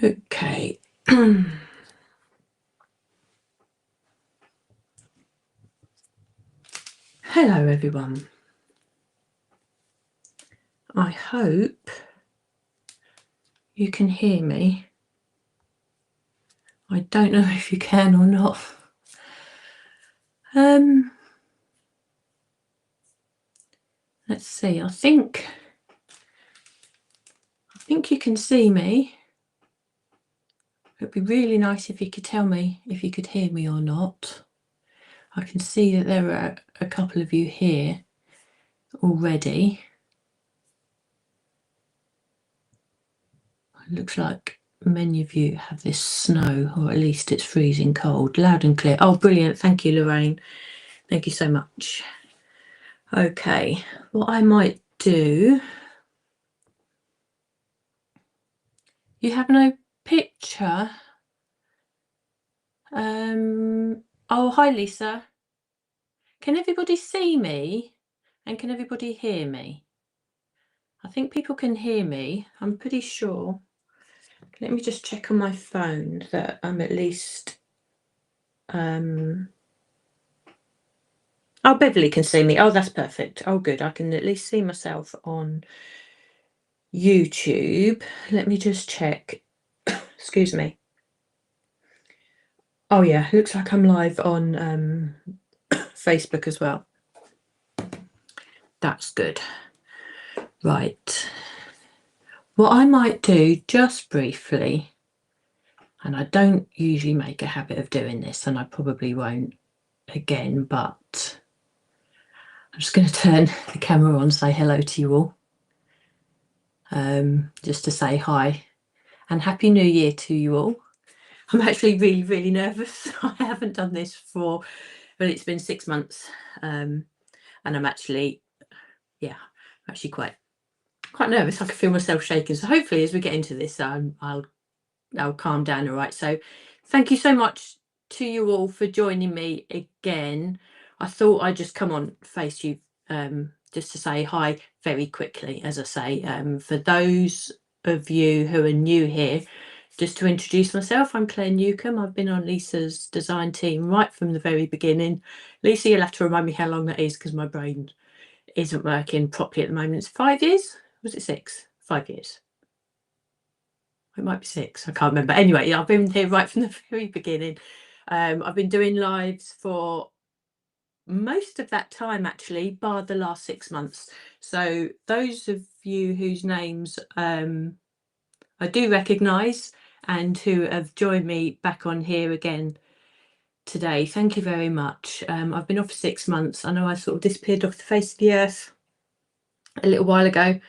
Okay. Hello everyone. I hope you can hear me. I don't know if you can or not. Let's see. I think you can see me. It'd be really nice if you could tell me if you could hear me or not. I can see that there are a couple of you here already. It looks like many of you have this snow, or at least it's freezing cold. Loud and clear. Oh, brilliant. Thank you, Lorraine. Thank you so much. Okay, what I might do... You have no picture? Oh, hi, Lisa. Can everybody see me? And can everybody hear me? I think people can hear me. I'm pretty sure. Let me just check on my phone that I'm at least... Oh, Beverly can see me. Oh, that's perfect. Oh, good. I can at least see myself on YouTube. Let me just check. Excuse me. Oh, yeah. Looks like I'm live on Facebook as well. That's good. Right. What I might do just briefly, and I don't usually make a habit of doing this, and I probably won't again, but I'm just going to turn the camera on and say hello to you all. Just to say hi and Happy New Year to you all. I'm actually really, really nervous. I haven't done this for, well, it's been 6 months. And I'm actually, yeah, I'm actually quite nervous. I can feel myself shaking. So hopefully as we get into this, I'll calm down. All right. So thank you so much to you all for joining me again. I thought I'd just come on face you just to say hi very quickly, as I say. For those of you who are new here, just to introduce myself, I'm Claire Newcombe. I've been on Lisa's design team right from the very beginning. Lisa, you'll have to remind me how long that is because my brain isn't working properly at the moment. It's 5 years? Was it 6? 5 years. It might be 6. I can't remember. Anyway, I've been here right from the very beginning. I've been doing lives for most of that time, actually, bar the last 6 months. So those of you whose names I do recognise and who have joined me back on here again today, thank you very much. I've been off for 6 months. I know I sort of disappeared off the face of the earth a little while ago.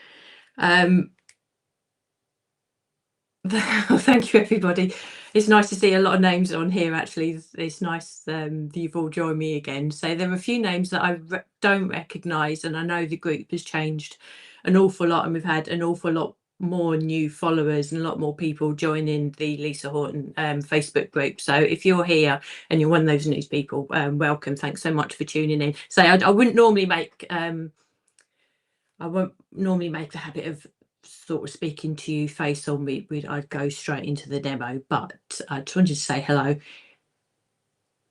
Thank you, everybody. It's nice to see a lot of names on here, actually. It's nice that you've all joined me again. So there are a few names that I don't recognise, and I know the group has changed an awful lot, and we've had an awful lot more new followers and a lot more people joining the Lisa Horton Facebook group. So if you're here and you're one of those new people, welcome. Thanks so much for tuning in. So I wouldn't normally make... I won't normally make the habit of sort of speaking to you face on. I'd go straight into the demo, but I just wanted to say hello.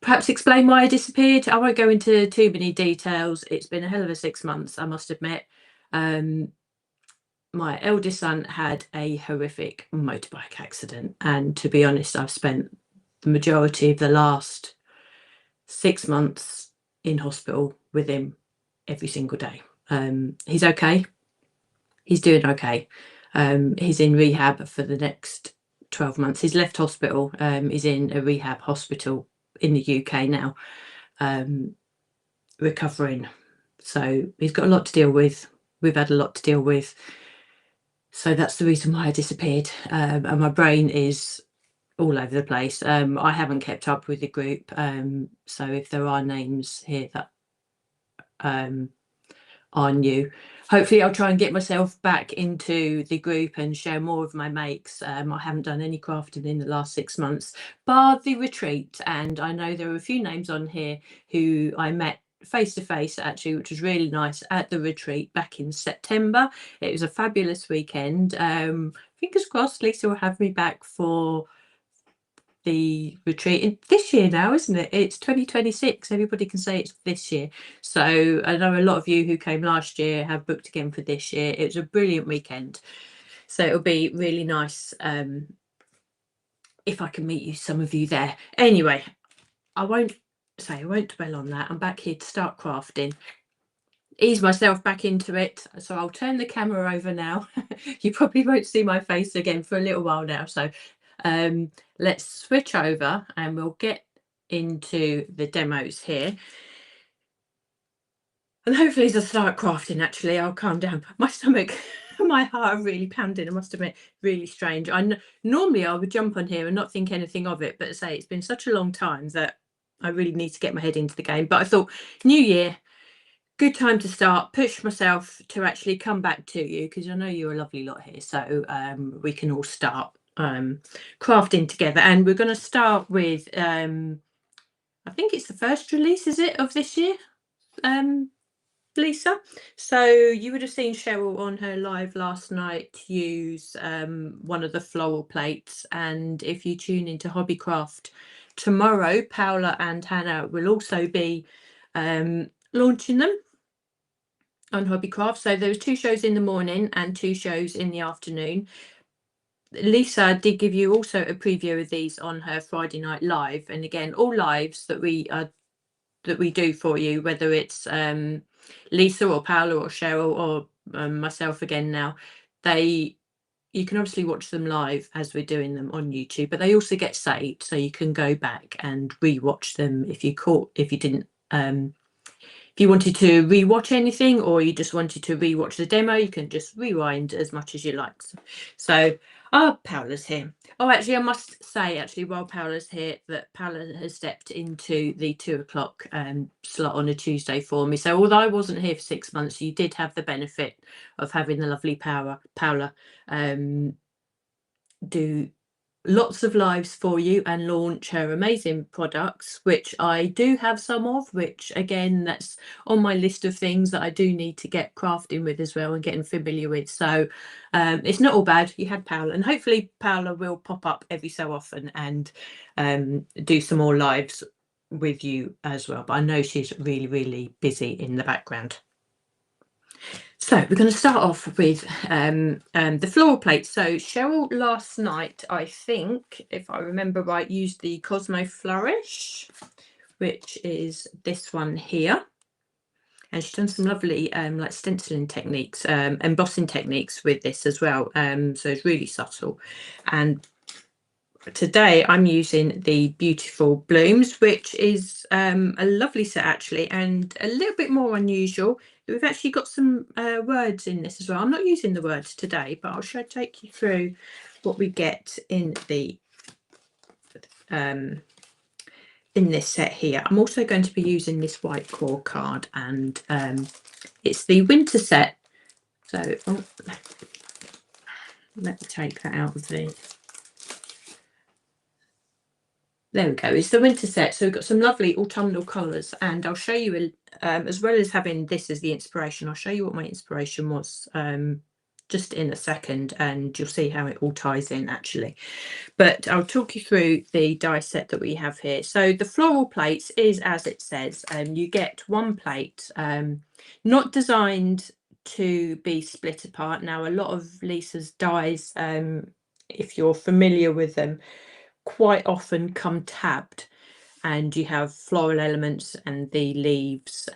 Perhaps explain why I disappeared. I won't go into too many details. It's been a hell of a 6 months, I must admit. My eldest son had a horrific motorbike accident, and to be honest, I've spent the majority of the last 6 months in hospital with him every single day. He's okay. He's doing okay. He's in rehab for the next 12 months. He's left hospital. He's in a rehab hospital in the UK now, recovering. So he's got a lot to deal with. We've had a lot to deal with. So that's the reason why I disappeared. And my brain is all over the place. I haven't kept up with the group. So if there are names here that are new, hopefully I'll try and get myself back into the group and share more of my makes. I haven't done any crafting in the last 6 months, bar the retreat. And I know there are a few names on here who I met face to face actually, which was really nice, at the retreat back in September. It was a fabulous weekend. Fingers crossed Lisa will have me back for the retreat this year now, isn't it? It's 2026. Everybody can say it's this year. So I know a lot of you who came last year have booked again for this year. It was a brilliant weekend. So it'll be really nice if I can meet you, some of you there. Anyway, I won't dwell on that. I'm back here to start crafting. Ease myself back into it. So I'll turn the camera over now. You probably won't see my face again for a little while now. So let's switch over and we'll get into the demos here. And hopefully as I start crafting, actually, I'll calm down. My stomach, my heart are really pounding, I must admit, really strange. Normally I would jump on here and not think anything of it, but say it's been such a long time that I really need to get my head into the game. But I thought, new year, good time to start, push myself to actually come back to you, because I know you're a lovely lot here. So we can all start crafting together. And we're going to start with, I think it's the first release, is it, of this year? Lisa, so you would have seen Cheryl on her live last night use one of the floral plates, and if you tune into Hobbycraft tomorrow, Paola and Hannah will also be launching them on Hobbycraft. So there was 2 shows in the morning and 2 shows in the afternoon. Lisa did give you also a preview of these on her Friday night live, and again, all lives that we do for you, whether it's Lisa or Paola or Cheryl or myself again now, you can obviously watch them live as we're doing them on YouTube, but they also get saved, so you can go back and re-watch them if you didn't if you wanted to re-watch anything, or you just wanted to re-watch the demo, you can just rewind as much as you like. So Paola's here. Oh, actually, I must say, actually, while Paola's here, that Paola has stepped into the 2 o'clock slot on a Tuesday for me. So although I wasn't here for 6 months, you did have the benefit of having the lovely Paola do lots of lives for you and launch her amazing products, which I do have some of, which again, that's on my list of things that I do need to get crafting with as well and getting familiar with. So it's not all bad. You had Paola, and hopefully Paola will pop up every so often and do some more lives with you as well, but I know she's really, really busy in the background. So we're going to start off with the floral plate. So Cheryl last night, I think, if I remember right, used the Cosmo Flourish, which is this one here. And she's done some lovely like stenciling techniques, embossing techniques with this as well. So it's really subtle. And today I'm using the Beautiful Blooms, which is a lovely set actually, and a little bit more unusual. We've actually got some words in this as well. I'm not using the words today, but I'll take you through what we get in the in this set here. I'm also going to be using this white core card, and it's the winter set. So let me take that out of the. There we go, it's the winter set. So we've got some lovely autumnal colours, and I'll show you, as well as having this as the inspiration, I'll show you what my inspiration was just in a second, and you'll see how it all ties in actually. But I'll talk you through the die set that we have here. So the floral plates is as it says, you get 1 plate, not designed to be split apart. Now, a lot of Lisa's dies, if you're familiar with them, quite often come tabbed, and you have floral elements and the leaves.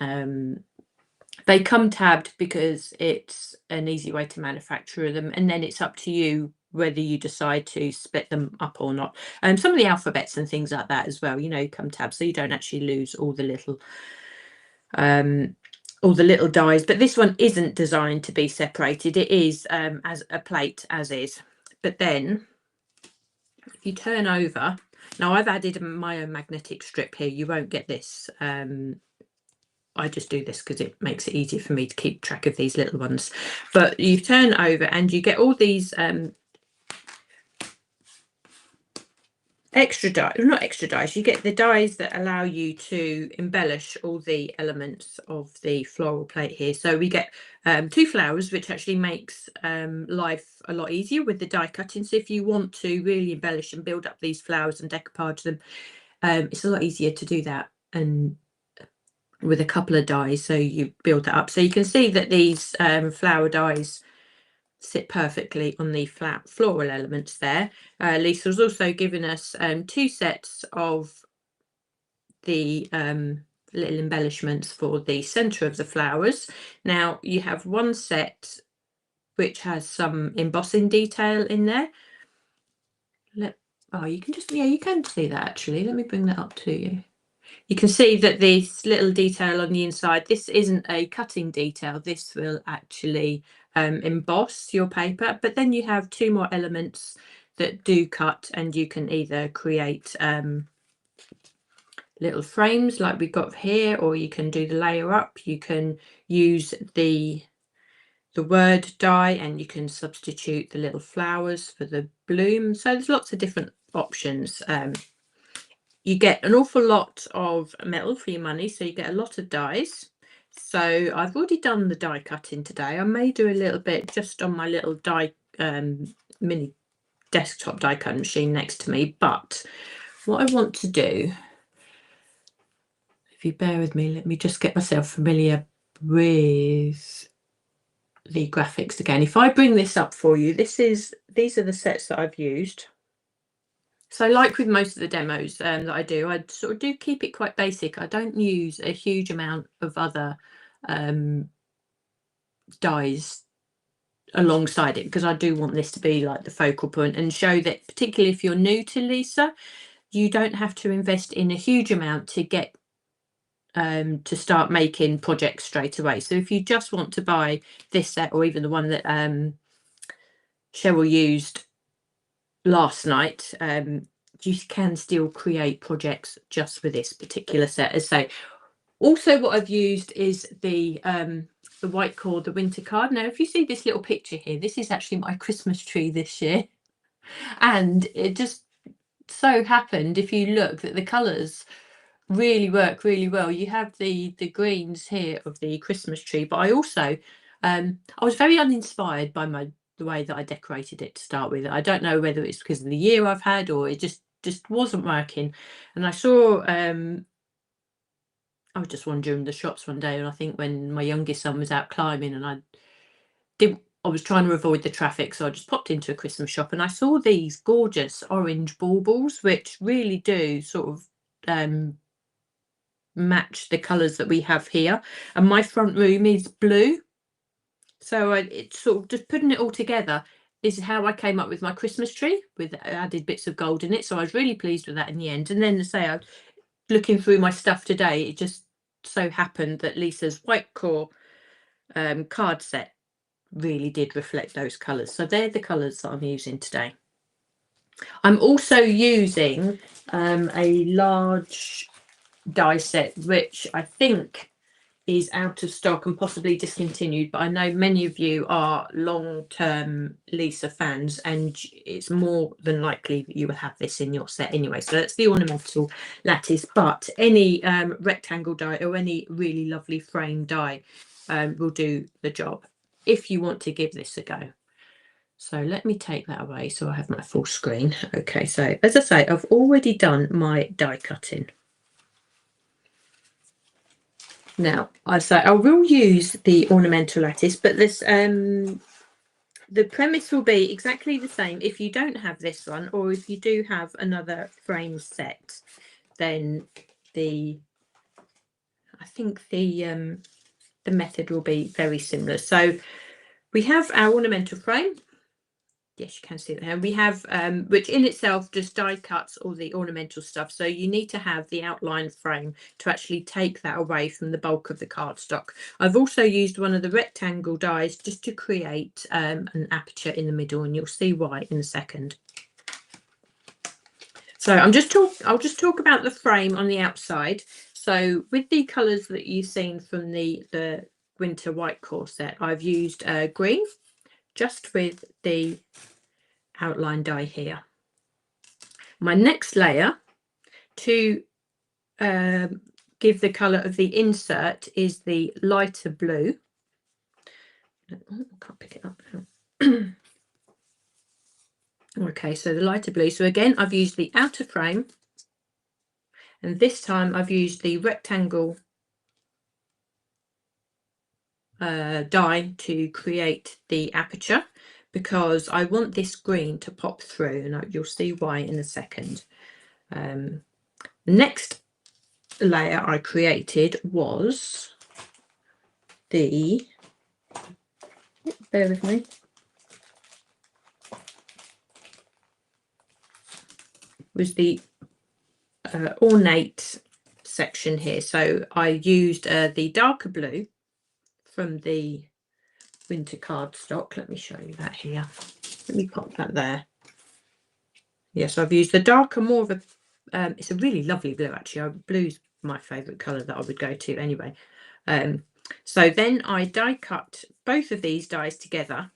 They come tabbed because it's an easy way to manufacture them, and then it's up to you whether you decide to split them up or not. Some of the alphabets and things like that as well, you know, come tabbed, so you don't actually lose all the little dies. But this one isn't designed to be separated. It is as a plate as is. But then if you turn over, now I've added my own magnetic strip here. You won't get this. I just do this because it makes it easier for me to keep track of these little ones. But you turn over and you get all these extra die, not extra dies, you get the dies that allow you to embellish all the elements of the floral plate here. So we get 2 flowers, which actually makes life a lot easier with the die cutting. So if you want to really embellish and build up these flowers and decoupage them, it's a lot easier to do that and with a couple of dies. So you build that up. So you can see that these flower dies sit perfectly on the flat floral elements there. Lisa's also given us 2 sets of the little embellishments for the centre of the flowers. Now you have one set which has some embossing detail in there. Oh, you can just, yeah, you can see that actually. Let me bring that up to you. You can see that this little detail on the inside, this isn't a cutting detail. This will actually emboss your paper, but then you have 2 more elements that do cut, and you can either create little frames like we've got here, or you can do the layer up. You can use the word die, and you can substitute the little flowers for the bloom. So there's lots of different options. You get an awful lot of metal for your money, so you get a lot of dies. So I've already done the die cutting today. I may do a little bit just on my little die mini desktop die cutting machine next to me, but what I want to do, if you bear with me, let me just get myself familiar with the graphics again. If I bring this up for you, these are the sets that I've used. So like with most of the demos that I do, I sort of do keep it quite basic. I don't use a huge amount of other dies alongside it, because I do want this to be like the focal point and show that, particularly if you're new to Lisa, you don't have to invest in a huge amount to get to start making projects straight away. So if you just want to buy this set, or even the one that Cheryl used last night, you can still create projects just with this particular set. As I say, also what I've used is the white cord, the winter card. Now if you see this little picture here, this is actually my Christmas tree this year, and it just so happened, if you look, that the colours really work really well. You have the greens here of the Christmas tree, but I also I was very uninspired by the way that I decorated it to start with. I don't know whether it's because of the year I've had, or it just wasn't working. And I saw I was just wandering the shops one day, and I think when my youngest son was out climbing, and I was trying to avoid the traffic, so I just popped into a Christmas shop and I saw these gorgeous orange baubles, which really do sort of match the colours that we have here. And my front room is blue, so it's sort of just putting it all together is how I came up with my Christmas tree, with added bits of gold in it. So I was really pleased with that in the end. And then to say, I looking through my stuff today, it just so happened that Lisa's white core card set really did reflect those colours. So they're the colours that I'm using today. I'm also using a large die set, which I think is out of stock and possibly discontinued, but I know many of you are long-term Lisa fans, and it's more than likely that you will have this in your set anyway. So that's the ornamental lattice, but any rectangle die or any really lovely frame die will do the job if you want to give this a go. So let me take that away so I have my full screen. Okay, so as I say, I've already done my die cutting. Now, I will use the ornamental lattice, but this the premise will be exactly the same if you don't have this one, or if you do have another frame set, then I think the method will be very similar. So we have our ornamental frame. Yes, you can see that. And we have which in itself just die cuts all the ornamental stuff. So you need to have the outline frame to actually take that away from the bulk of the cardstock. I've also used one of the rectangle dies just to create an aperture in the middle, and you'll see why in a second. So I'll just talk about the frame on the outside. So with the colours that you've seen from the winter white core set, I've used green, just with the outline die here. My next layer to give the colour of the insert is the lighter blue. Oh, I can't pick it up now. Okay, so the lighter blue. So again, I've used the outer frame, and this time I've used the rectangle die to create the aperture, because I want this green to pop through, and you'll see why in a second. The next layer I created was the, bear with me, was the ornate section here. So I used the darker blue from the winter cardstock. Let me show you that here. Let me pop that there. Yes, I've used the darker, more of a it's a really lovely blue actually. Blue's my favorite color that I would go to anyway. So then I die cut both of these dies together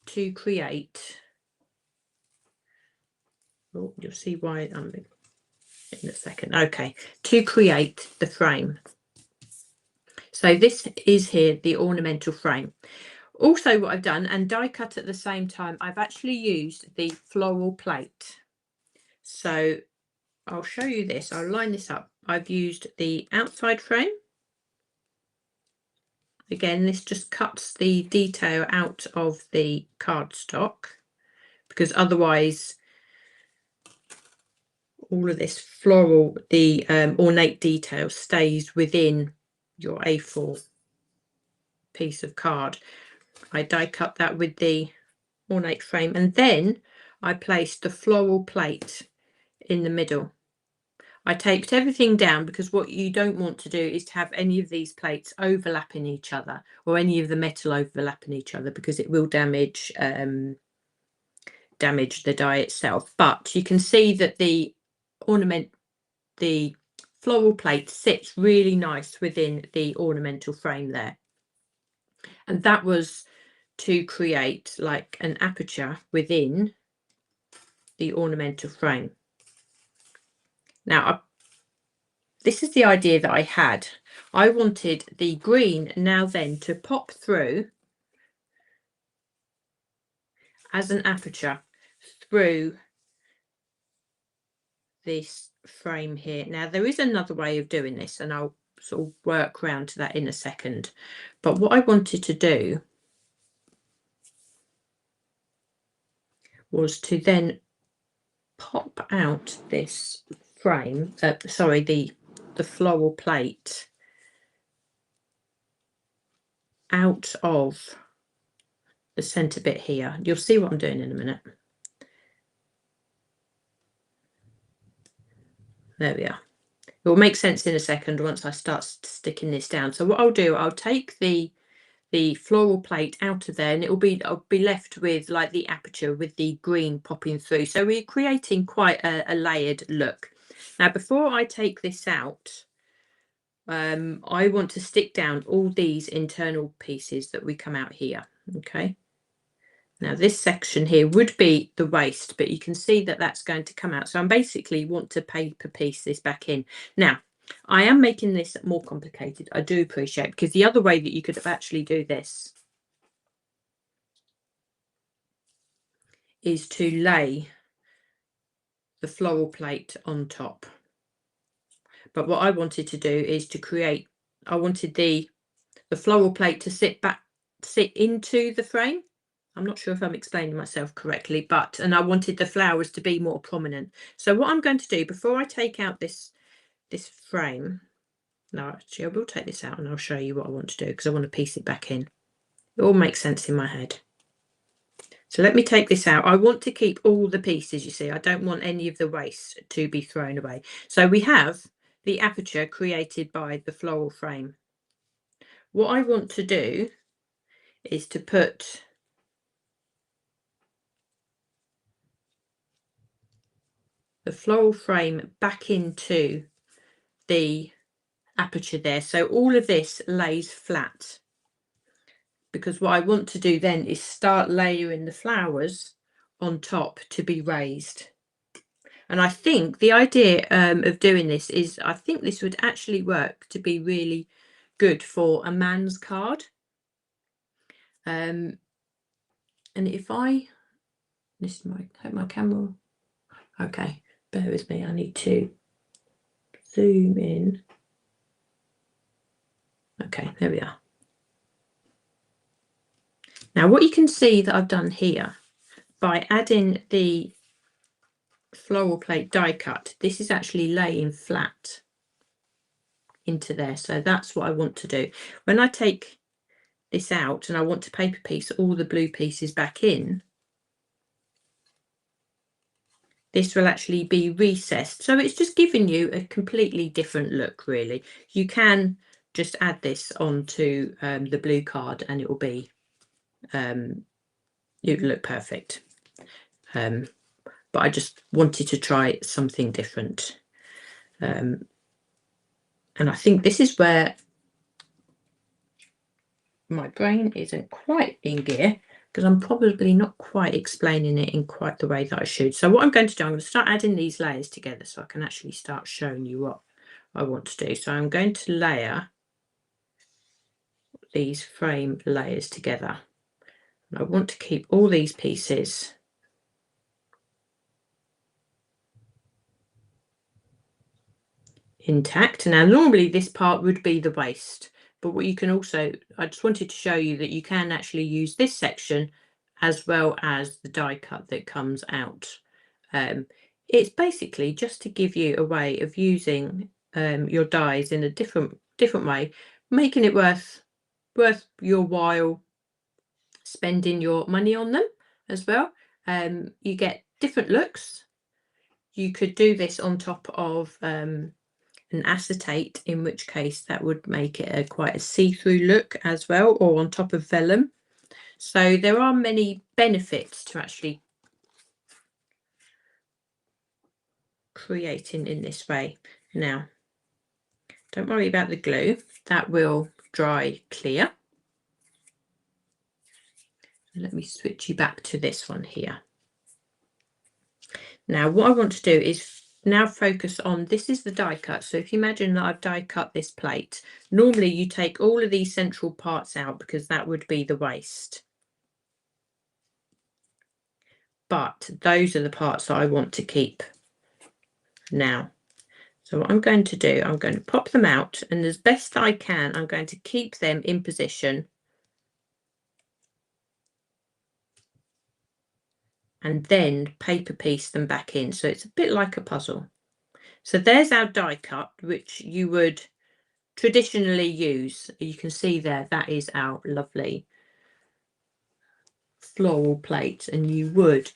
to create, oh, you'll see why I'm in a second. Okay, to create the frame. So this is here the ornamental frame. Also what I've done, and die cut at the same time, I've actually used the floral plate. So I'll show you this. I'll line this up. I've used the outside frame. Again, this just cuts the detail out of the cardstock, because otherwise all of this floral, the ornate detail stays within your A4 piece of card. I die cut that with the ornate frame, and then I placed the floral plate in the middle. I taped everything down, because what you don't want to do is to have any of these plates overlapping each other, or any of the metal overlapping each other, because it will damage the die itself. But you can see that the floral plate sits really nice within the ornamental frame there, and that was to create like an aperture within the ornamental frame. Now this is the idea that I had. I wanted the green now then to pop through as an aperture through this frame here. Now there is another way of doing this, and I'll sort of work around to that in a second. But what I wanted to do was to then pop out this frame, sorry, the floral plate out of the center bit here. You'll see what I'm doing in a minute. There we are. It will make sense in a second once I start sticking this down. So what I'll do, I'll take the floral plate out of there, and I'll be left with like the aperture with the green popping through. So we're creating quite a layered look. Now before I take this out, I want to stick down all these internal pieces that we come out here. Okay, now this section here would be the waist, but you can see that that's going to come out. So I basically want to paper piece this back in. Now I am making this more complicated, I do appreciate, because the other way that you could actually do this is to lay the floral plate on top. But what I wanted to do is to create, I wanted the floral plate to sit into the frame. I'm not sure if I'm explaining myself correctly, and I wanted the flowers to be more prominent. So what I'm going to do before I take out this frame, no, actually I will take this out and I'll show you what I want to do, because I want to piece it back in. It all makes sense in my head. So let me take this out. I want to keep all the pieces, you see. I don't want any of the waste to be thrown away. So we have the aperture created by the floral frame. What I want to do is to put the floral frame back into the aperture there. So all of this lays flat, because what I want to do then is start layering the flowers on top to be raised. And I think the idea of doing this is, I think this would actually work to be really good for a man's card. And if I, this is my camera. Okay, bear with me. I need to zoom in. Okay, there we are. Now, what you can see that I've done here by adding the floral plate die cut, this is actually laying flat into there. So that's what I want to do. When I take this out and I want to paper piece all the blue pieces back in, this will actually be recessed. So it's just giving you a completely different look, really. You can just add this onto the blue card and it will be, it will look perfect. But I just wanted to try something different. And I think this is where my brain isn't quite in gear, because I'm probably not quite explaining it in quite the way that I should. So what I'm going to do, I'm going to start adding these layers together so I can actually start showing you what I want to do. So I'm going to layer these frame layers together. And I want to keep all these pieces intact. Now, normally this part would be the waist, but what you can also, I just wanted to show you that you can actually use this section as well as the die cut that comes out. It's basically just to give you a way of using your dies in a different way, making it worth your while spending your money on them as well. You get different looks. You could do this on top of an acetate, in which case that would make it quite a see-through look as well, or on top of vellum. So there are many benefits to actually creating in this way. Now, don't worry about the glue, that will dry clear. Let me switch you back to this one here. Now what I want to do is now focus on, this is the die cut. So if you imagine that I've die cut this plate, normally you take all of these central parts out because that would be the waste. But those are the parts that I want to keep now. So what I'm going to do, I'm going to pop them out, and as best I can, I'm going to keep them in position. And then paper piece them back in. So it's a bit like a puzzle. So there's our die cut, which you would traditionally use. You can see there, that is our lovely floral plate, and you would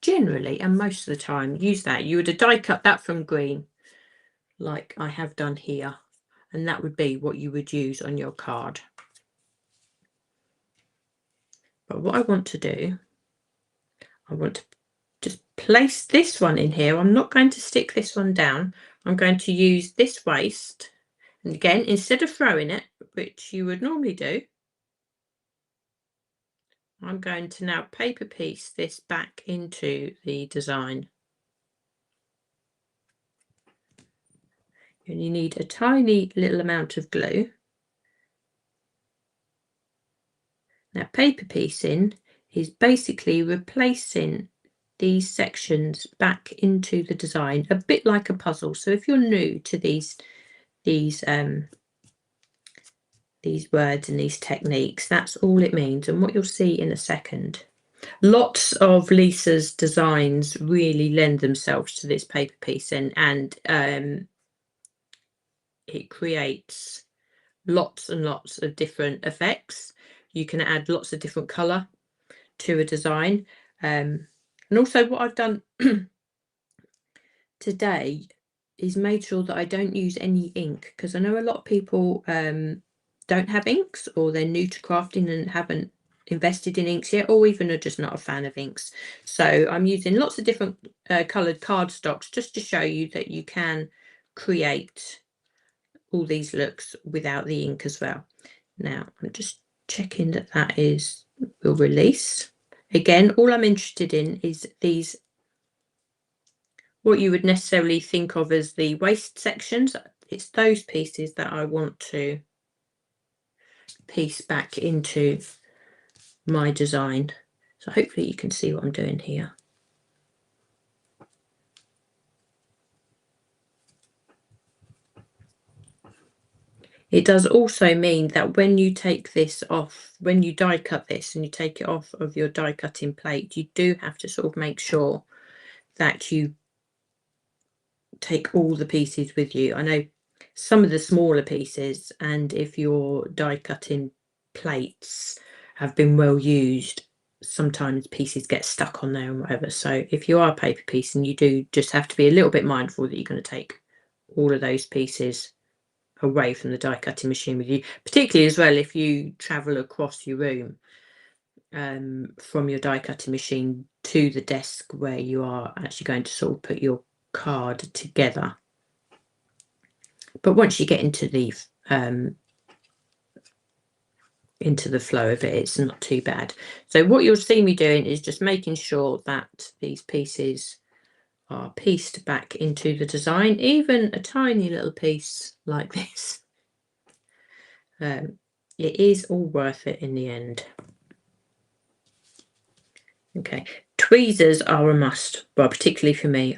generally, and most of the time, use that. You would die cut that from green, like I have done here, and that would be what you would use on your card. But what I want to do, I want to just place this one in here. I'm not going to stick this one down. I'm going to use this waste, and again, instead of throwing it, which you would normally do, I'm going to now paper piece this back into the design. And you need a tiny little amount of glue. Now, paper piecing is basically replacing these sections back into the design, a bit like a puzzle. So if you're new to these words and these techniques, that's all it means. And what you'll see in a second, lots of Lisa's designs really lend themselves to this paper piecing, and it creates lots and lots of different effects. You can add lots of different color to a design. And also what I've done today is made sure that I don't use any ink, because I know a lot of people don't have inks, or they're new to crafting and haven't invested in inks yet, or even are just not a fan of inks. So I'm using lots of different coloured cardstocks just to show you that you can create all these looks without the ink as well. Now I'm just checking that will release. Again, all I'm interested in is these, what you would necessarily think of as the waist sections. It's those pieces that I want to piece back into my design. So hopefully you can see what I'm doing here. It does also mean that when you take this off, when you die cut this and you take it off of your die cutting plate, you do have to sort of make sure that you take all the pieces with you. I know some of the smaller pieces, and if your die cutting plates have been well used, sometimes pieces get stuck on there and whatever. So if you are paper piecing, you do just have to be a little bit mindful that you're going to take all of those pieces away from the die cutting machine with you, particularly as well if you travel across your room from your die cutting machine to the desk where you are actually going to sort of put your card together. But once you get into the flow of it, it's not too bad. So what you'll see me doing is just making sure that these pieces are pieced back into the design, even a tiny little piece like this. It is all worth it in the end. Okay, tweezers are a must, well, particularly for me.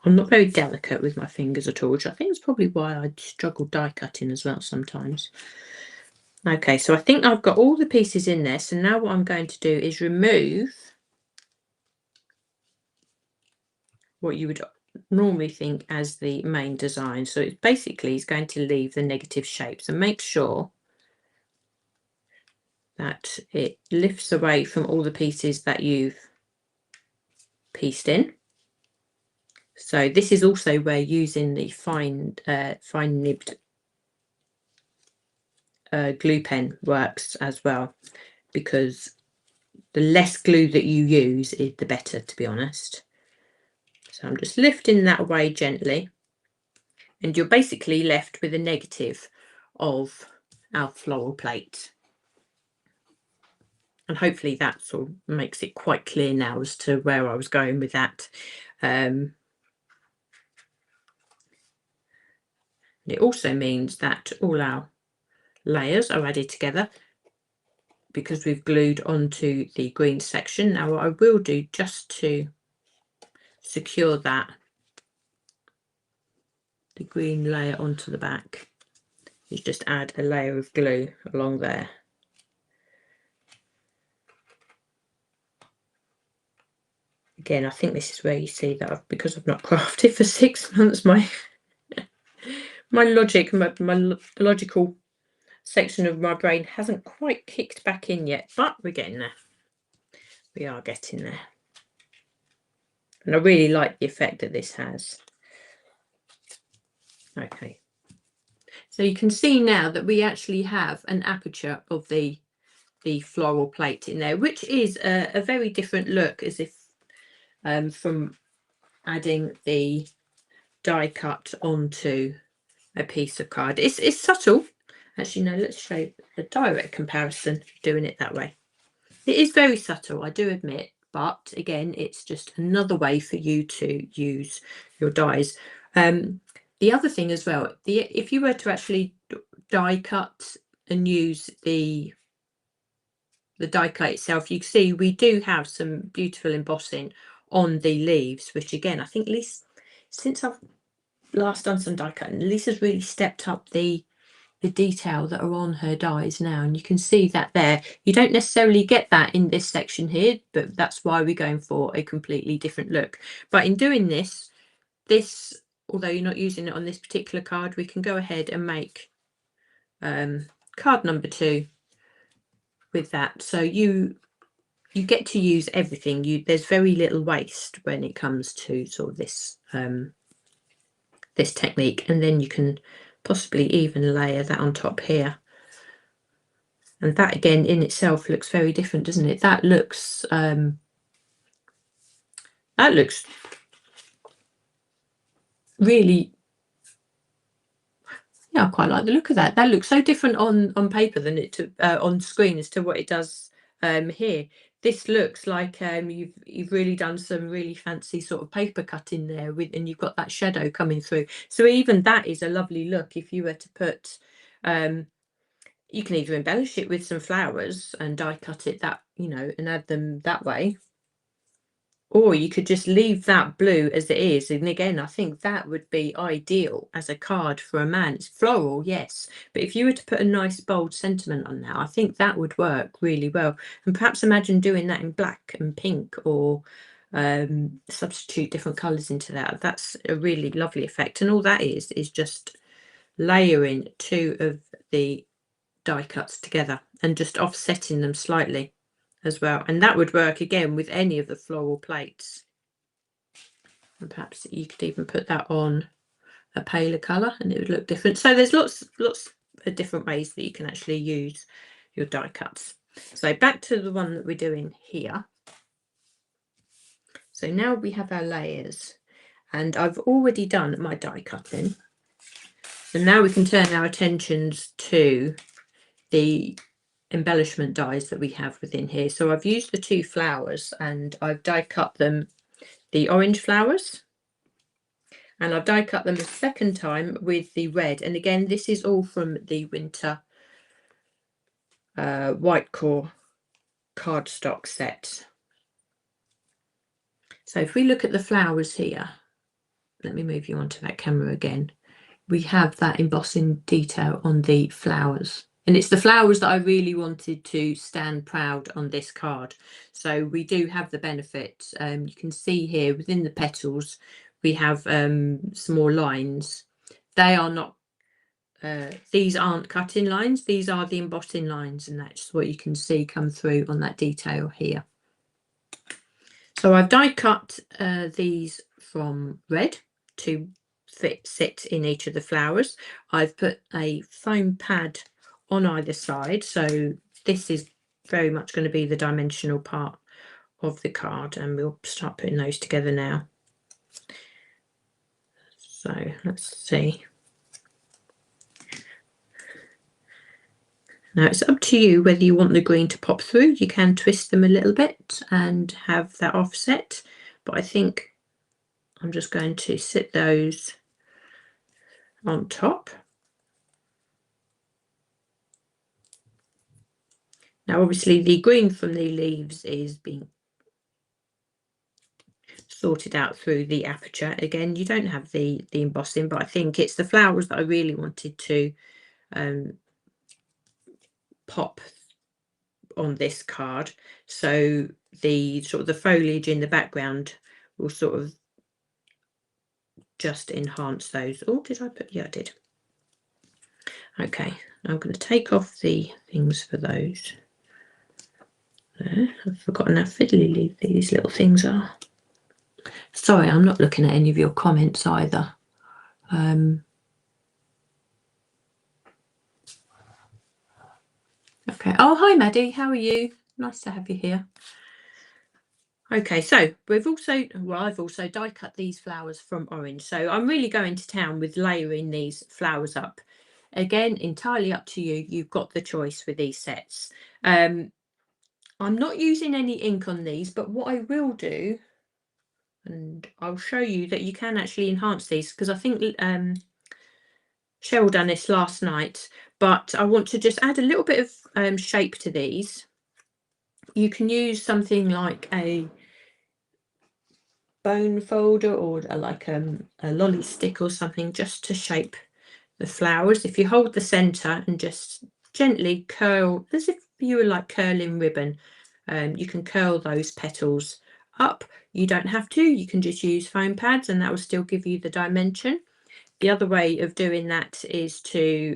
I'm not very delicate with my fingers at all, which I think is probably why I struggle die cutting as well sometimes. Okay, so I think I've got all the pieces in there. So now what I'm going to do is remove what you would normally think as the main design. So it basically is going to leave the negative shape. So make sure that it lifts away from all the pieces that you've pieced in. So this is also where using the fine nibbed glue pen works as well, because the less glue that you use is the better, to be honest. So I'm just lifting that away gently, and you're basically left with a negative of our floral plate. And hopefully that sort of makes it quite clear now as to where I was going with that. It also means that all our layers are added together because we've glued onto the green section. Now what I will do, just to secure that, the green layer onto the back, is just add a layer of glue along there. Again, I think this is where you see that because I've not crafted for 6 months, my the logical section of my brain hasn't quite kicked back in yet, but we're getting there. We are getting there. And I really like the effect that this has. Okay. So you can see now that we actually have an aperture of the floral plate in there, which is a very different look, as if from adding the die cut onto a piece of card. It's subtle. Actually, no, let's show a direct comparison doing it that way. It is very subtle, I do admit, but again, it's just another way for you to use your dies. The other thing as well, if you were to actually die cut and use the die cut itself, you can see we do have some beautiful embossing on the leaves, which again, I think, at least since I've last done some die cutting, Lisa's really stepped up the detail that are on her dies now, and you can see that there. You don't necessarily get that in this section here, but that's why we're going for a completely different look. But in doing this, although you're not using it on this particular card, we can go ahead and make card number 2 with that. So you get to use everything. There's very little waste when it comes to sort of this this technique, and then you can possibly even layer that on top here, and that again in itself looks very different, doesn't it? That looks really, yeah, I quite like the look of that. That looks so different on paper than it on screen as to what it does here. This looks like you've really done some really fancy sort of paper cutting there with, and you've got that shadow coming through. So even that is a lovely look if you were to put, you can either embellish it with some flowers and die cut it that, you know, and add them that way. Or you could just leave that blue as it is. And again, I think that would be ideal as a card for a man. It's floral, yes. But if you were to put a nice bold sentiment on there, I think that would work really well. And perhaps imagine doing that in black and pink, or substitute different colours into that. That's a really lovely effect. And all that is just layering two of the die cuts together and just offsetting them slightly as well, and that would work again with any of the floral plates. And perhaps you could even put that on a paler colour and it would look different. So there's lots of different ways that you can actually use your die cuts. So back to the one that we're doing here. So now we have our layers, and I've already done my die cutting, so now we can turn our attentions to the embellishment dies that we have within here. So I've used the two flowers and I've die cut them, the orange flowers, and I've die cut them a second time with the red. And again, this is all from the winter white core cardstock set. So if we look at the flowers here, let me move you onto that camera again. We have that embossing detail on the flowers. And it's the flowers that I really wanted to stand proud on this card. So we do have the benefit. You can see here within the petals, we have some more lines. They are not, these aren't cutting lines. These are the embossing lines. And that's what you can see come through on that detail here. So I've die cut these from red to sit in each of the flowers. I've put a foam pad on either side, so this is very much going to be the dimensional part of the card, and we'll start putting those together now. So let's see. Now it's up to you whether you want the green to pop through. You can twist them a little bit and have that offset, but I think I'm just going to sit those on top. Now obviously the green from the leaves is being sorted out through the aperture. Again, you don't have the embossing, but I think it's the flowers that I really wanted to pop on this card. So the sort of the foliage in the background will sort of just enhance those. Oh, did I put? Yeah, I did. Okay, I'm going to take off the things for those. There, I've forgotten how fiddly these little things are. Sorry, I'm not looking at any of your comments either. Okay. Oh, hi, Maddie. How are you? Nice to have you here. Okay, so we've also, well, I've also die cut these flowers from orange. So I'm really going to town with layering these flowers up. Again, entirely up to you. You've got the choice with these sets. I'm not using any ink on these, but what I will do, and I'll show you that you can actually enhance these, because I think Cheryl done this last night, but I want to just add a little bit of shape to these. You can use something like a bone folder or like a lolly stick or something, just to shape the flowers. If you hold the center and just gently curl, as if you were like curling ribbon, you can curl those petals up. You don't have to, you can just use foam pads and that will still give you the dimension. The other way of doing that is to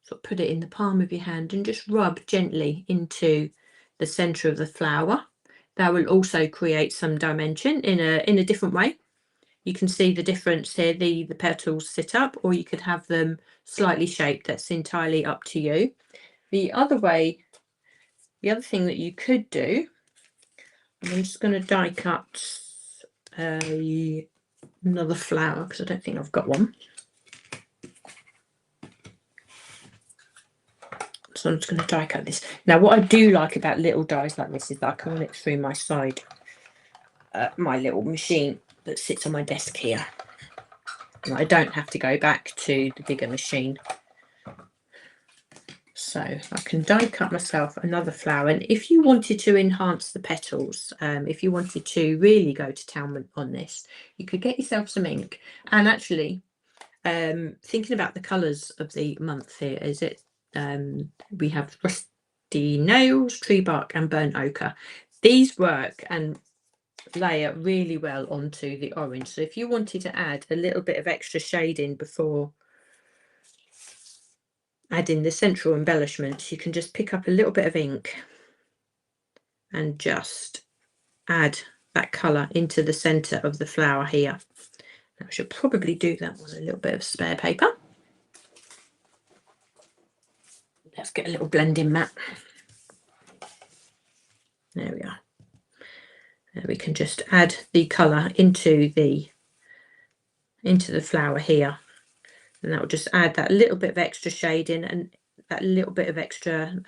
sort of put it in the palm of your hand and just rub gently into the center of the flower. That will also create some dimension in a different way. You can see the difference here. The petals sit up, or you could have them slightly shaped. That's entirely up to you. The other way, the other thing that you could do, I'm just going to die cut another flower because I don't think I've got one. So I'm just going to die cut this. Now, what I do like about little dies like this is that I can run it through my side, my little machine that sits on my desk here. And I don't have to go back to the bigger machine. So I can die cut myself another flower. And if you wanted to enhance the petals, if you wanted to really go to town on this, you could get yourself some ink. And actually, thinking about the colours of the month here, is it we have rusty nails, tree bark and burnt ochre. These work and layer really well onto the orange. So if you wanted to add a little bit of extra shading before adding the central embellishment, you can just pick up a little bit of ink and just add that colour into the centre of the flower here. Now, I should probably do that with a little bit of spare paper. Let's get a little blending mat. There we are. And we can just add the colour into the flower here, and that will just add that little bit of extra shading and that little bit of extra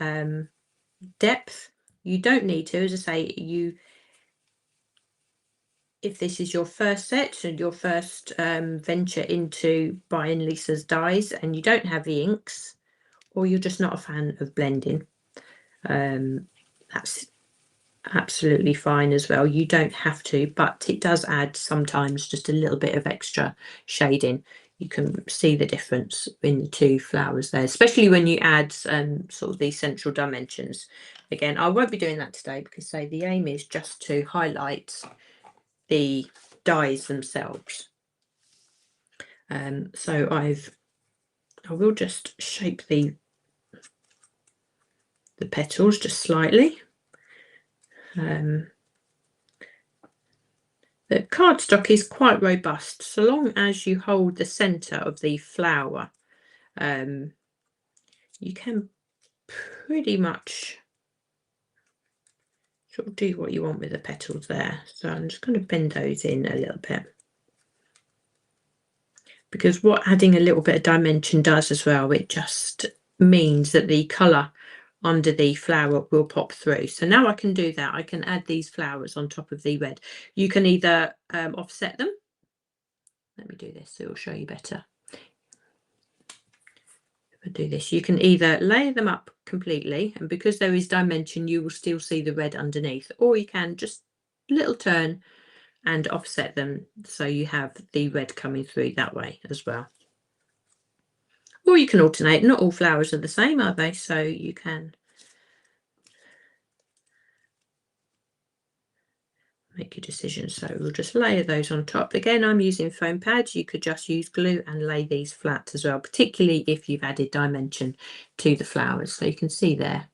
depth. You don't need to, as I say, if this is your first set and your first venture into buying Lisa's dies and you don't have the inks, or you're just not a fan of blending, that's absolutely fine as well. You don't have to, but it does add sometimes just a little bit of extra shading. You can see the difference in the two flowers there, especially when you add sort of these central dimensions. Again, I won't be doing that today because the aim is just to highlight the dies themselves. So I will just shape the petals just slightly. The cardstock is quite robust so long as you hold the center of the flower. You can pretty much sort of do what you want with the petals there. So I'm just going to bend those in a little bit, because what adding a little bit of dimension does as well, it just means that the color under the flower will pop through. So now I can do that. I can add these flowers on top of the red. You can either offset them. Let me do this so it'll show you better. If I do this, you can either layer them up completely, and because there is dimension, you will still see the red underneath, or you can just little turn and offset them so you have the red coming through that way as well. Or you can alternate. Not all flowers are the same, are they? So you can make your decision. So we'll just layer those on top. Again, I'm using foam pads. You could just use glue and lay these flat as well, particularly if you've added dimension to the flowers. So you can see there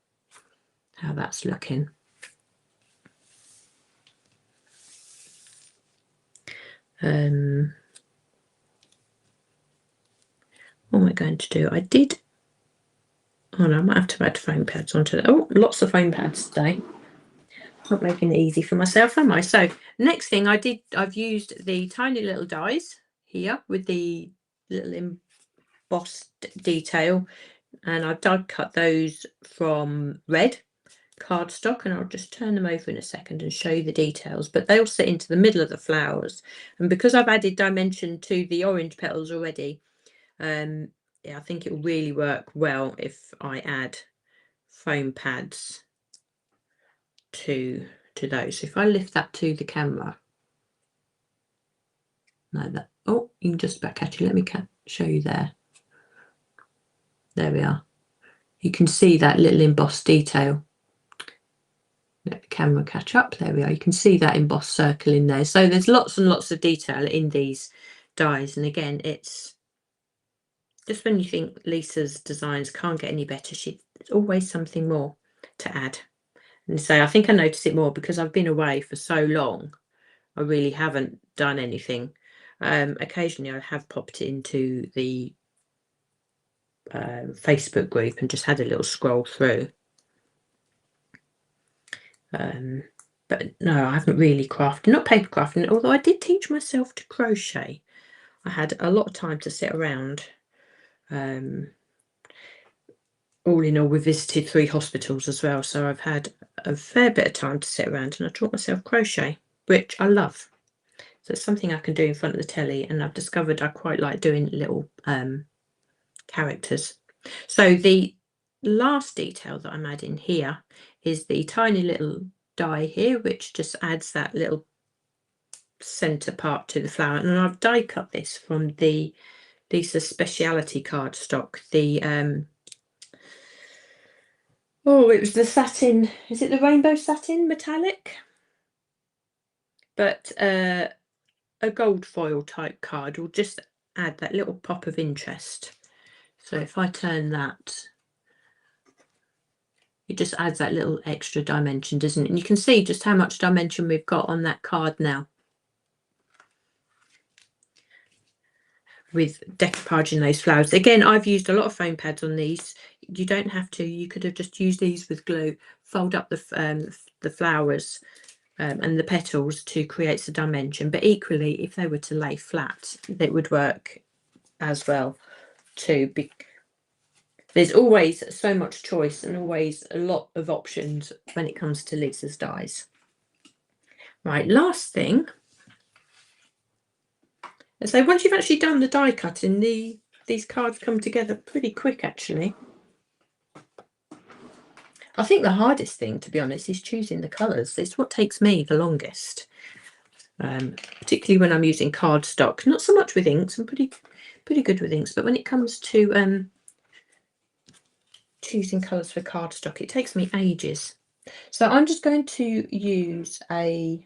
how that's looking. What am I going to do? Oh no, I might have to add foam pads onto that. Oh, lots of foam pads today. Not making it easy for myself, am I? So next thing I've used the tiny little dies here with the little embossed detail, and I've die cut those from red cardstock, and I'll just turn them over in a second and show you the details. But they'll sit into the middle of the flowers, and because I've added dimension to the orange petals already, yeah, I think it will really work well if I add foam pads to those. So if I lift that to the camera, oh, you can just about catch it. Let me show you there. There we are. You can see that little embossed detail. Let the camera catch up. There we are. You can see that embossed circle in there. So there's lots and lots of detail in these dies. And again, it's just when you think Lisa's designs can't get any better, there's always something more to add. And so I think I notice it more because I've been away for so long. I really haven't done anything. Occasionally I have popped into the Facebook group and just had a little scroll through. But no, I haven't really crafted, not paper crafting, although I did teach myself to crochet. I had a lot of time to sit around all in all, we visited 3 hospitals as well, so I've had a fair bit of time to sit around, and I taught myself crochet, which I love. So it's something I can do in front of the telly, and I've discovered I quite like doing little characters. So the last detail that I'm adding here is the tiny little die here, which just adds that little center part to the flower. And I've die cut this from the Lisa Speciality cardstock. The oh, it was the satin. Is it the rainbow satin metallic? But a gold foil type card will just add that little pop of interest. So if I turn that, it just adds that little extra dimension, doesn't it? And you can see just how much dimension we've got on that card now, with decoupaging those flowers. Again, I've used a lot of foam pads on these. You don't have to. You could have just used these with glue, fold up the flowers and the petals to create the dimension. But equally, if they were to lay flat, it would work as well too. There's always so much choice and always a lot of options when it comes to Lisa's dies. Right, last thing. And so once you've actually done the die cutting, these cards come together pretty quick, actually. I think the hardest thing, to be honest, is choosing the colours. It's what takes me the longest, particularly when I'm using cardstock. Not so much with inks. I'm pretty good with inks, but when it comes to choosing colours for cardstock, it takes me ages. So I'm just going to use a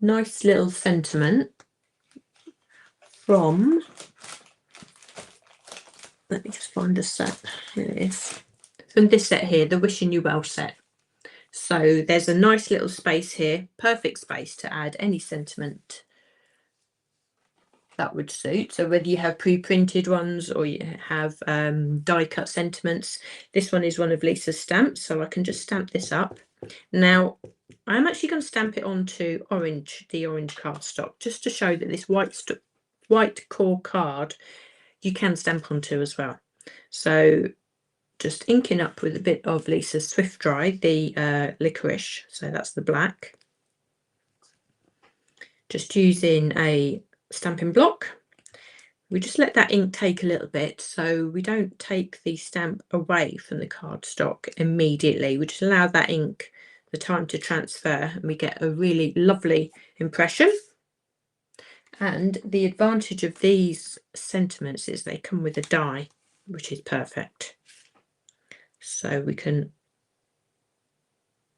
nice little sentiment from, let me just find a set. Here it is. From this set here, the Wishing You Well set. So there's a nice little space here, perfect space to add any sentiment that would suit. So whether you have pre-printed ones or you have die cut sentiments, this one is one of Lisa's stamps, so I can just stamp this up. Now I'm actually going to stamp it onto the orange cardstock, just to show that this white core card you can stamp onto as well. So just inking up with a bit of Lisa's Swift Dry, the licorice, so that's the black. Just using a stamping block. We just let that ink take a little bit, so we don't take the stamp away from the cardstock immediately. We just allow that ink the time to transfer, and we get a really lovely impression. And the advantage of these sentiments is they come with a die, which is perfect. So we can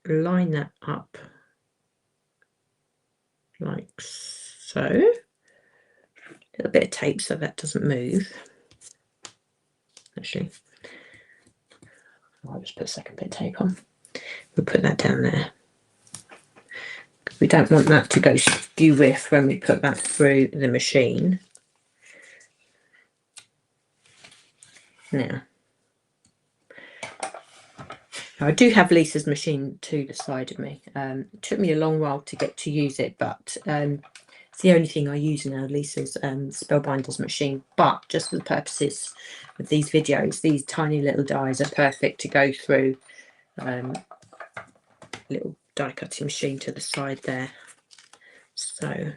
line that up like so. A little bit of tape so that doesn't move. Actually, I'll just put a second bit of tape on. We'll put that down there. We don't want that to go skew with when we put that through the machine. Now, I do have Lisa's machine to the side of me. It took me a long while to get to use it, but it's the only thing I use now, Lisa's Spellbinders machine. But just for the purposes of these videos, these tiny little dies are perfect to go through. Little die cutting machine to the side there. So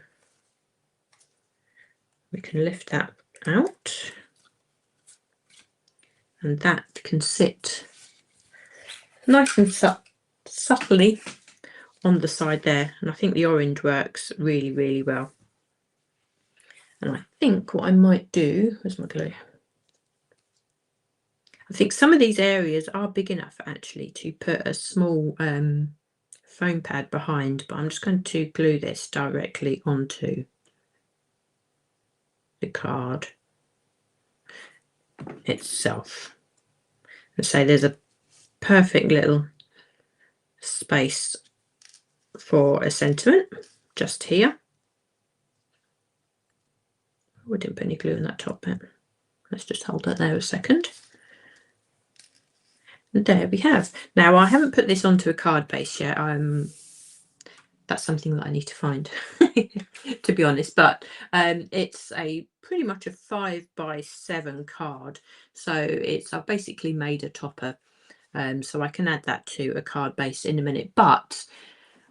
we can lift that out, and that can sit nice and subtly on the side there. And I think the orange works really, really well. And I think what I might do, where's my glue? I think some of these areas are big enough actually to put a small foam pad behind, but I'm just going to glue this directly onto the card itself. And so there's a perfect little space for a sentiment just here. We didn't put any glue in that top bit. Let's just hold that there a second. And there we have. Now I haven't put this onto a card base yet. That's something that I need to find, to be honest. But it's a pretty much a 5x7 card. So I've basically made a topper, so I can add that to a card base in a minute. But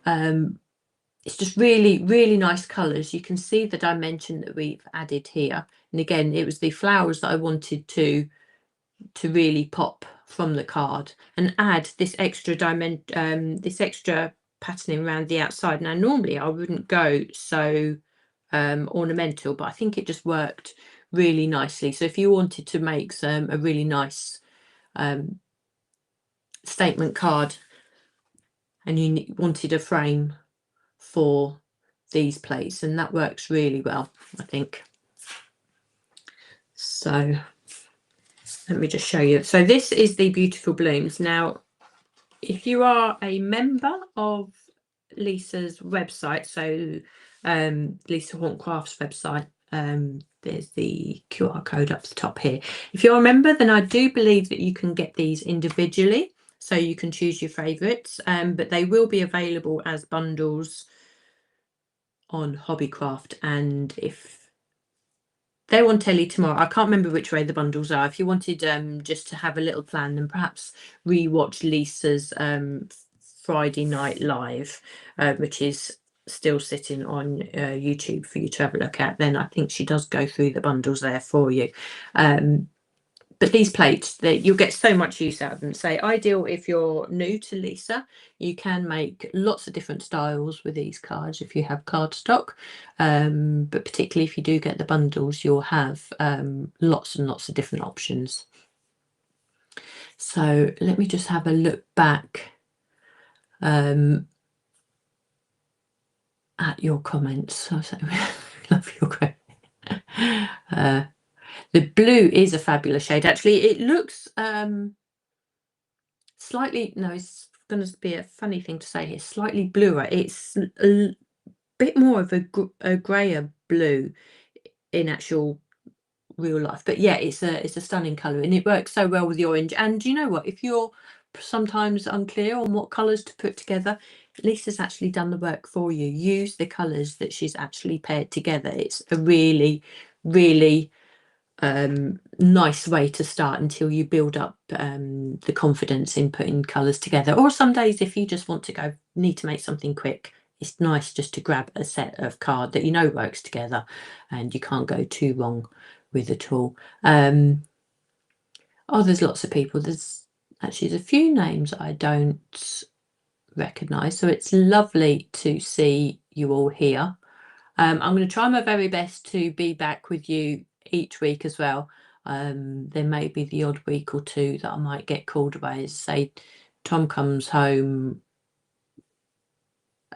it's just really, really nice colours. You can see the dimension that we've added here. And again, it was the flowers that I wanted to really pop from the card and add this extra this extra patterning around the outside. Now, normally I wouldn't go so ornamental, but I think it just worked really nicely. So if you wanted to make a really nice statement card and you wanted a frame for these plates, and that works really well, I think. So let me just show you. So this is the Beautiful Blooms. Now, if you are a member of Lisa's website, so Lisa Horton Crafts website, there's the QR code up the top here. If you're a member, then I do believe that you can get these individually, so you can choose your favourites, but they will be available as bundles on Hobbycraft. And if they're on telly tomorrow, I can't remember which way the bundles are. If you wanted just to have a little plan, then perhaps rewatch Lisa's Friday Night Live, which is still sitting on YouTube for you to have a look at. Then I think she does go through the bundles there for you. But these plates, you'll get so much use out of them. So ideal if you're new to Lisa. You can make lots of different styles with these cards if you have cardstock. But particularly if you do get the bundles, you'll have lots and lots of different options. So let me just have a look back at your comments. I love your comment. The blue is a fabulous shade. Actually, it looks slightly, no, it's going to be a funny thing to say here, slightly bluer. It's a bit more of a grayer blue in actual real life. But yeah, it's a stunning colour, and it works so well with the orange. And you know what? If you're sometimes unclear on what colours to put together, Lisa's actually done the work for you. Use the colours that she's actually paired together. It's a really, really nice way to start until you build up the confidence in putting colours together. Or some days, if you just want to need to make something quick, it's nice just to grab a set of card that you know works together and you can't go too wrong with at all. Oh, there's lots of people. There's a few names I don't recognise, so it's lovely to see you all here. I'm going to try my very best to be back with you each week as well. There may be the odd week or two that I might get called away. Say Tom comes home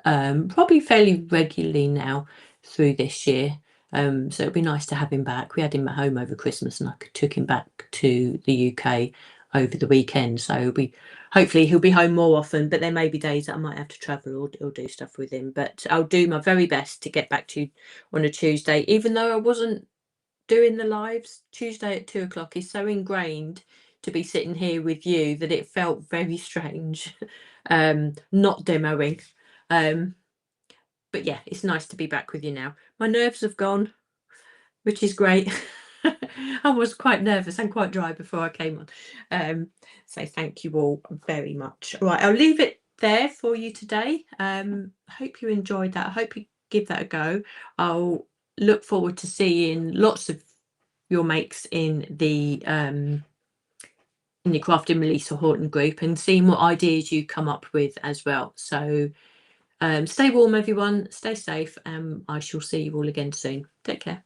probably fairly regularly now through this year, so it'd be nice to have him back. We had him at home over Christmas and I took him back to the UK over the weekend, so hopefully he'll be home more often, but there may be days that I might have to travel or do stuff with him. But I'll do my very best to get back to you on a Tuesday, even though I wasn't doing the lives. Tuesday at 2 o'clock is so ingrained to be sitting here with you that it felt very strange not demoing. But yeah, it's nice to be back with you now. My nerves have gone, which is great. I was quite nervous and quite dry before I came on. So thank you all very much. Right, I'll leave it there for you today. Hope you enjoyed that. I hope you give that a go. I'll look forward to seeing lots of your makes in the Crafting with Lisa Horton group and seeing what ideas you come up with as well. So stay warm, everyone. Stay safe, and I shall see you all again soon. Take care.